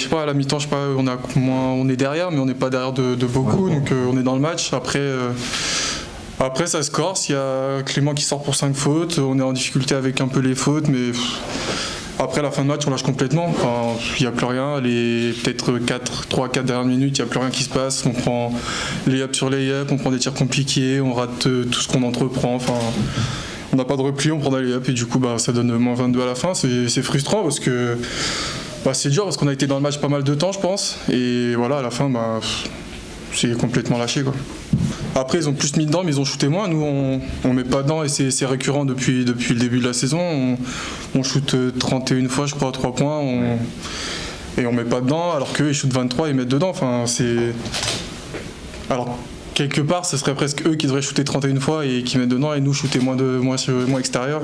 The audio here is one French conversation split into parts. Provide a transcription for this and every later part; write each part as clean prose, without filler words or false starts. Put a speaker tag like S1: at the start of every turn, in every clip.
S1: sais pas, à la mi-temps, je sais pas, on est derrière, mais on n'est pas derrière de beaucoup, donc on est dans le match. Après, ça se corse, il y a Clément qui sort pour 5 fautes, on est en difficulté avec un peu les fautes, mais après la fin de match, on lâche complètement. Enfin, il n'y a plus rien, les peut-être 3-4 dernières minutes, il n'y a plus rien qui se passe. On prend les ups sur les ups, on prend des tirs compliqués, on rate tout ce qu'on entreprend. Enfin, on n'a pas de repli, on prend des ups et du coup, ça donne moins 22 à la fin. C'est frustrant parce que c'est dur parce qu'on a été dans le match pas mal de temps, je pense. Et voilà, à la fin, c'est complètement lâché, quoi. Après, ils ont plus mis dedans, mais ils ont shooté moins. Nous, on met pas dedans et c'est récurrent depuis le début de la saison. On shoot 31 fois, je crois, à 3 points. Et on met pas dedans, alors qu'eux, ils shootent 23 et ils mettent dedans. Enfin, alors, quelque part, ce serait presque eux qui devraient shooter 31 fois et qui mettent dedans, et nous shooter moins extérieur.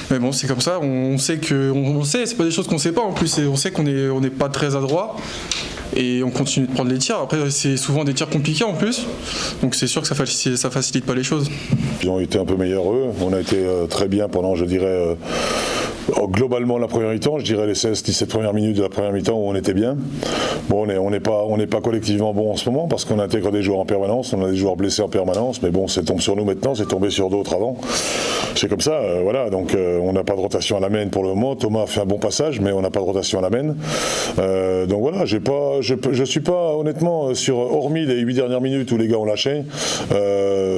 S1: Mais bon, c'est comme ça. On sait, c'est pas des choses qu'on sait pas en plus. On sait qu'on n'est pas très adroit. Et on continue de prendre les tirs. Après, c'est souvent des tirs compliqués en plus. Donc c'est sûr que ça facilite pas les choses.
S2: Ils ont été un peu meilleurs eux. On a été très bien pendant, je dirais, globalement la première mi-temps. Je dirais les 16-17 premières minutes de la première mi-temps où on était bien. Bon, on n'est pas collectivement bon en ce moment parce qu'on intègre des joueurs en permanence. On a des joueurs blessés en permanence. Mais bon, c'est tombé sur nous maintenant. C'est tombé sur d'autres avant. C'est comme ça, voilà. Donc on n'a pas de rotation à la main pour le moment. Thomas a fait un bon passage, mais on n'a pas de rotation à la main. Donc voilà, je suis pas honnêtement hormis les 8 dernières minutes où les gars ont lâché,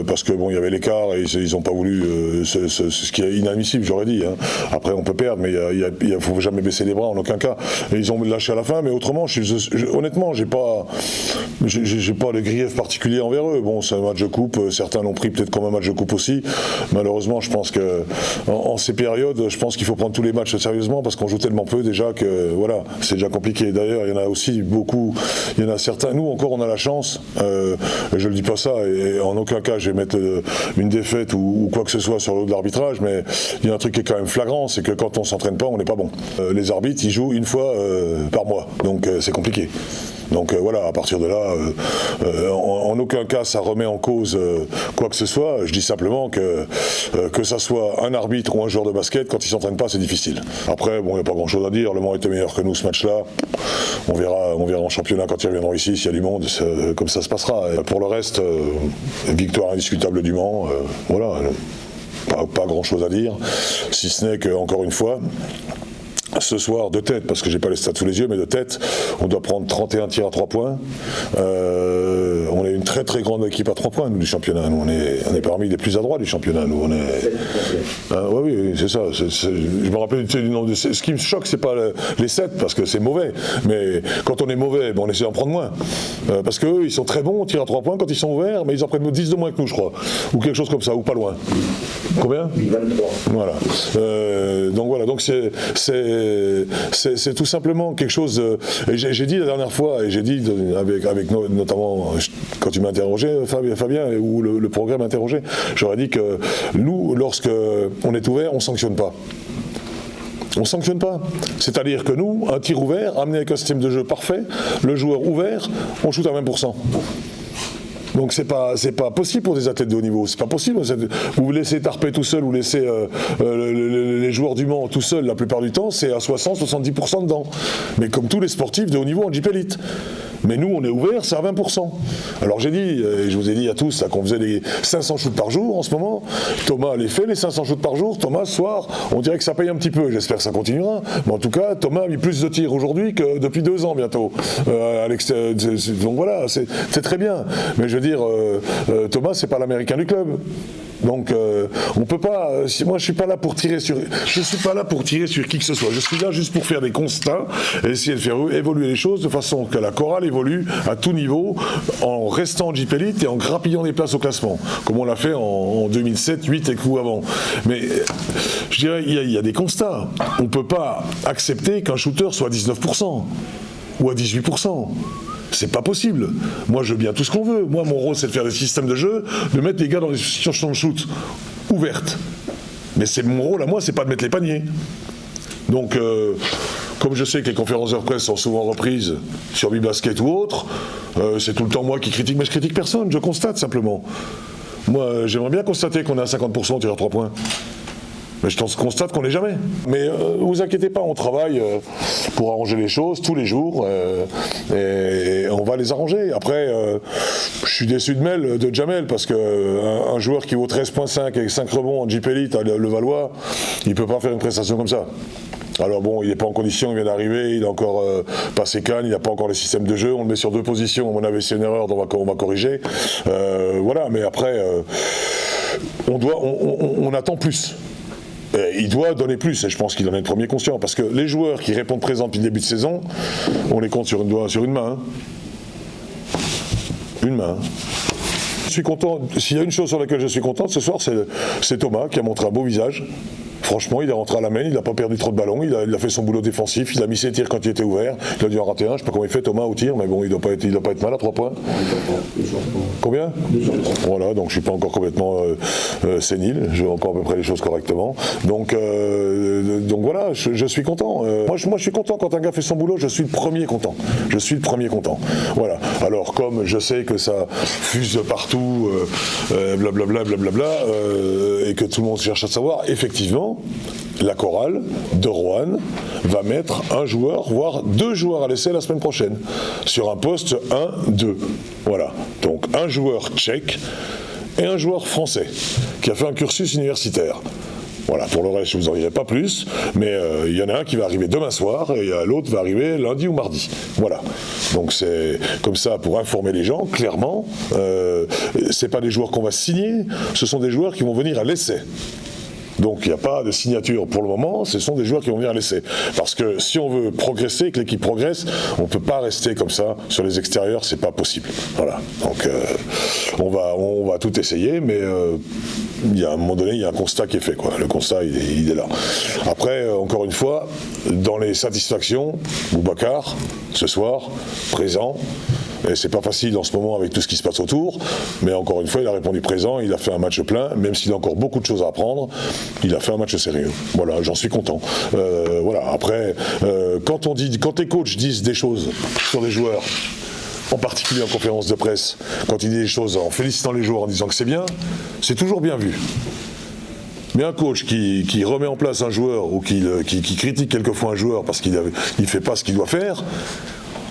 S2: parce que bon, il y avait l'écart et ils ont pas voulu, ce qui est inadmissible, j'aurais dit. Hein. Après, on peut perdre, mais il faut jamais baisser les bras en aucun cas. Et ils ont lâché à la fin, mais autrement, honnêtement, j'ai pas de grief particulier envers eux. Bon, c'est un match de coupe. Certains l'ont pris peut-être comme un match de coupe aussi. Malheureusement, je pense que en ces périodes, je pense qu'il faut prendre tous les matchs sérieusement parce qu'on joue tellement peu déjà que voilà, c'est déjà compliqué. D'ailleurs, il y en a aussi beaucoup. Il y en a certains. Nous encore, on a la chance. Je ne dis pas ça et en aucun cas, je vais mettre une défaite ou quoi que ce soit sur le dos de l'arbitrage. Mais il y a un truc qui est quand même flagrant, c'est que quand on s'entraîne pas, on n'est pas bon. Les arbitres, ils jouent une fois par mois, donc c'est compliqué. Donc voilà, à partir de là, en aucun cas ça remet en cause quoi que ce soit. Je dis simplement que ça soit un arbitre ou un joueur de basket, quand il s'entraîne pas, c'est difficile. Après, bon, il n'y a pas grand chose à dire. Le Mans était meilleur que nous ce match-là. On verra en championnat quand ils reviendront ici, s'il y a du monde, comme ça se passera. Et pour le reste, victoire indiscutable du Mans, voilà, pas grand chose à dire, si ce n'est que, encore une fois, ce soir, de tête, parce que j'ai pas les stats sous les yeux, mais de tête, on doit prendre 31 tirs à 3 points. On est une très très grande équipe à 3 points, nous, du championnat. Nous, on est parmi les plus adroits du championnat. Nous, oui, c'est ça. Je me rappelle du nom de. Ce qui me choque, c'est pas les 7, parce que c'est mauvais. Mais quand on est mauvais, on essaie d'en prendre moins. Parce qu'eux, ils sont très bons au tir à 3 points quand ils sont ouverts, mais ils en prennent 10 de moins que nous, je crois. Ou quelque chose comme ça, ou pas loin. Combien ?
S3: 23.
S2: Voilà. Donc voilà, donc c'est tout simplement quelque chose. J'ai dit la dernière fois, et j'ai dit avec notamment quand tu m'as interrogé, Fabien, ou le programme m'a interrogé, j'aurais dit que nous, lorsque on est ouvert, on sanctionne pas. On ne sanctionne pas. C'est-à-dire que nous, un tir ouvert, amené avec un système de jeu parfait, le joueur ouvert, on shoot à 20%. Donc c'est pas possible pour des athlètes de haut niveau, c'est pas possible. Vous laissez Tarpey tout seul, vous laissez les joueurs du Mans tout seuls, la plupart du temps, c'est à 60-70% dedans. Mais comme tous les sportifs de haut niveau en Jeep Elite. Mais nous, on est ouvert, c'est à 20%. Alors j'ai dit, et je vous ai dit à tous là, qu'on faisait les 500 shoots par jour en ce moment. Thomas les fait, les 500 shoots par jour. Thomas, ce soir, on dirait que ça paye un petit peu. J'espère que ça continuera. Mais en tout cas, Thomas a mis plus de tirs aujourd'hui que depuis 2 ans bientôt. Donc voilà, c'est très bien. Mais je veux dire, Thomas, c'est pas l'américain du club. Donc on peut pas. Moi, je suis pas là pour tirer sur qui que ce soit. Je suis là juste pour faire des constats et essayer de faire évoluer les choses de façon que la chorale évolue à tout niveau, en restant en Jeep Elite et en grappillant des places au classement, comme on l'a fait en 2007, 2008 et coup avant. Mais je dirais, il y a des constats. On peut pas accepter qu'un shooter soit à 19% ou à 18%. C'est pas possible. Moi, je veux bien tout ce qu'on veut. Moi, mon rôle, c'est de faire des systèmes de jeu, de mettre les gars dans des situations de shoot ouvertes. Mais c'est mon rôle à moi, c'est pas de mettre les paniers. Donc, comme je sais que les conférences de presse sont souvent reprises sur Bibasket ou autre, c'est tout le temps moi qui critique, mais je critique personne, je constate simplement. Moi, j'aimerais bien constater qu'on est à 50% au tir à 3 points. Mais je constate qu'on n'est jamais. Mais vous inquiétez pas, on travaille pour arranger les choses tous les jours et on va les arranger. Après, je suis déçu de Jamel parce qu'un joueur qui vaut 13,5 avec 5 rebonds en Jeep Elite à Levallois, il ne peut pas faire une prestation comme ça. Alors bon, il n'est pas en condition, il vient d'arriver, il est encore passé canne, il n'a pas encore les systèmes de jeu, on le met sur 2 positions, à mon avis c'est une erreur, donc on va corriger. Voilà, mais après, on attend plus. Il doit donner plus, et je pense qu'il en est le premier conscient, parce que les joueurs qui répondent présents depuis le début de saison, on les compte sur une main. Une main. Je suis content, s'il y a une chose sur laquelle je suis content ce soir, c'est Thomas qui a montré un beau visage. Franchement, il est rentré à la main, il n'a pas perdu trop de ballons, il a fait son boulot défensif, il a mis ses tirs quand il était ouvert, il a dû en rater un, je ne sais pas comment il fait Thomas au tir, mais bon, il ne doit pas être mal à 3 points. Combien ? Voilà, donc je ne suis pas encore complètement sénile, je vais encore à peu près les choses correctement. Donc voilà, je suis content. Moi, je suis content quand un gars fait son boulot, je suis le premier content. Je suis le premier content. Voilà. Alors, comme je sais que ça fuse de partout, blablabla, et que tout le monde cherche à savoir, effectivement, la chorale de Roanne va mettre un joueur, voire 2 joueurs à l'essai la semaine prochaine, sur un poste 1-2. Voilà. Donc un joueur tchèque et un joueur français qui a fait un cursus universitaire. Voilà, pour le reste, je ne vous en dirai pas plus, mais il y en a un qui va arriver demain soir et l'autre va arriver lundi ou mardi. Voilà. Donc c'est comme ça pour informer les gens, clairement. C'est pas des joueurs qu'on va signer, ce sont des joueurs qui vont venir à l'essai. Donc il n'y a pas de signature pour le moment, ce sont des joueurs qui vont venir à l'essai. Parce que si on veut progresser, que l'équipe progresse, on ne peut pas rester comme ça sur les extérieurs, c'est pas possible. Voilà. Donc on va tout essayer, mais il y a un moment donné, il y a un constat qui est fait, quoi. Le constat, il est là. Après, encore une fois, dans les satisfactions, Boubacar, ce soir, présent. Et c'est pas facile en ce moment avec tout ce qui se passe autour, mais encore une fois, il a répondu présent, il a fait un match plein, même s'il a encore beaucoup de choses à apprendre, il a fait un match sérieux. Voilà, j'en suis content. Voilà. Après, quand les coachs disent des choses sur des joueurs, en particulier en conférence de presse, quand il dit des choses en félicitant les joueurs en disant que c'est bien, c'est toujours bien vu. Mais un coach qui remet en place un joueur ou qui critique quelquefois un joueur parce qu'il ne fait pas ce qu'il doit faire,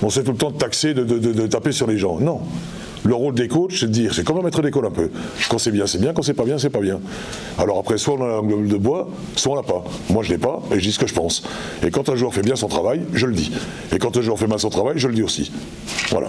S2: on sait tout le temps de taxer, de taper sur les gens. Non. Le rôle des coachs, c'est de dire, c'est comme un maître d'école un peu. Quand c'est bien, quand c'est pas bien, c'est pas bien. Alors après, soit on a la gueule de bois, soit on l'a pas. Moi, je l'ai pas, et je dis ce que je pense. Et quand un joueur fait bien son travail, je le dis. Et quand un joueur fait mal son travail, je le dis aussi. Voilà.